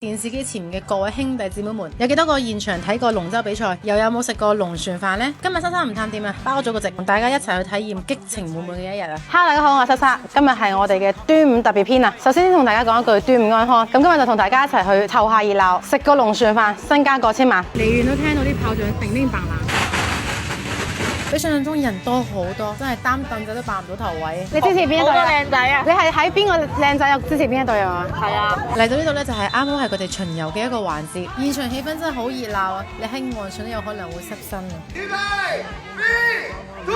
電視機前面嘅各位兄弟姊妹們，有幾多個現場睇過龍舟比賽？又有冇食過龍船飯呢？今日莎莎唔探店啊，包咗個席，同大家一齊去體驗激情滿滿嘅一日啊！Hello，大家好，我係莎莎，今日係我哋嘅端午特別篇啊！首先同大家講一句端午安康，咁今日就同大家一齊去湊下熱鬧，食個龍船飯，身家過千萬。離遠都聽到啲炮仗叮叮棒啷。比想象中人多好多，真係擔凳仔都霸唔到頭位。你支持邊一隊啊？好多靚仔啊！你係喺邊個靚仔又支持邊一隊啊？係啊！嚟到呢度咧，就係啱好係佢哋巡遊嘅一個環節，現場氣氛真係好熱鬧啊！你喺岸上都有可能會濕身啊！預備 3、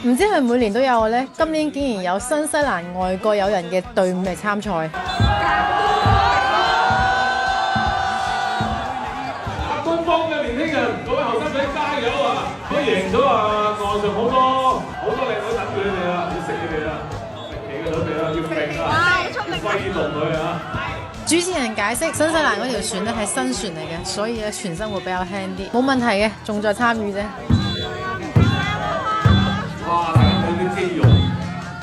2、1，唔知佢每年都有嘅咧，今年竟然有新西蘭外國友人嘅隊伍嚟參賽。東方嘅年輕人，各位後生仔加油啊！都贏咗啊！岸上好多靚女等住你哋啦，要食你哋啦，食企嘅準備啦，要拼啊，要揮動佢啊！主持人解釋，新西蘭嗰條船咧係新船嚟嘅，所以咧船身會比較輕啲，冇問題嘅，重在參與啫。哇！大家睇啲肌肉。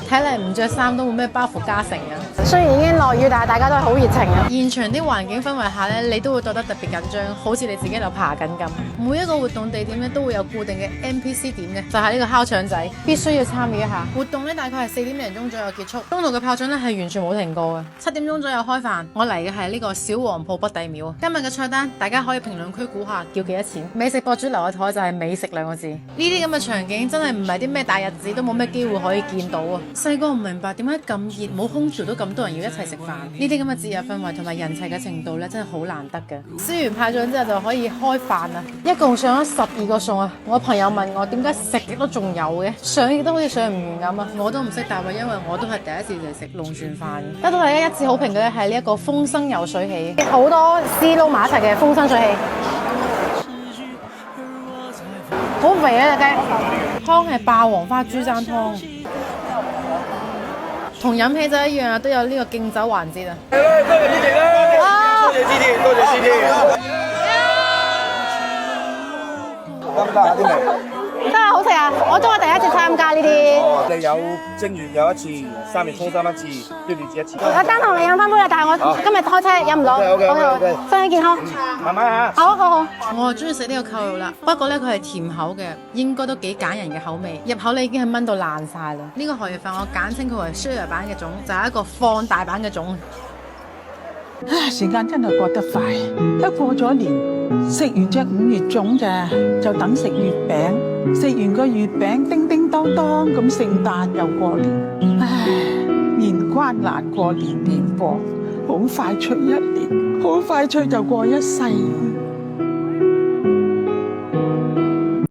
睇嚟唔着衫都冇咩包袱加成啊！雖然已經落雨，但係大家都係好熱情啊！現場啲環境氛圍下咧，你都會覺得特別緊張，好似你自己喺度爬緊咁。每一個活動地點咧都會有固定嘅 NPC 點嘅，就係呢個烤腸仔，必須要參與一下。活動咧大概係4點零鐘左右結束，中途嘅炮仗咧係完全冇停過嘅。7點鐘左右開飯，我嚟嘅係呢個小黃埔北帝廟。今日嘅菜單，大家可以評論區估下叫幾多錢？美食博主留嘅台就係美食2個字。呢啲咁嘅場景真係唔係啲咩大日子都冇咩機會可以見到啊！細個唔明白點解咁熱冇空調都咁多人要一齊食飯，呢啲咁嘅節日氛圍同埋人齊嘅程度咧，真係好難得嘅。燒完炮仗之後就可以開飯啦，一共上咗12個餸啊！我朋友問我點解食極都仲有嘅，上亦都好似上唔完咁啊！我都唔識答啊，因為我都係第一次嚟食龍船飯。得到大家一致好評嘅咧係呢一個風生游水起，好多絲撈埋一齊嘅風生水起，好肥啊隻雞！湯係霸王花豬踭湯。同飲喜酒一樣啊，都有呢個敬酒環節啊！多謝支持啦！多謝支持，多謝支持。得唔得啊？啲味真係好食啊！我都係第一次參加呢啲。我哋有正月有一次，3月初3一次，端午節一次。我單同你飲翻杯啦，但係我今日開車飲唔到。OK，身體健康。慢慢嚇。好。我就中意食呢個扣肉啦，不過咧佢係甜口嘅，應該都幾揀人嘅口味。入口你已經係炆到爛晒啦。呢個荷葉飯我簡稱佢為 share 版嘅種，就係一個放大版嘅種。唉，時間真係過得快，一過咗年，食完隻5月粽咋，就等食月餅，食完個月餅，叮叮當當咁聖誕又過年，唉，年關難過年年過，好快脆1年，好快脆就過一世。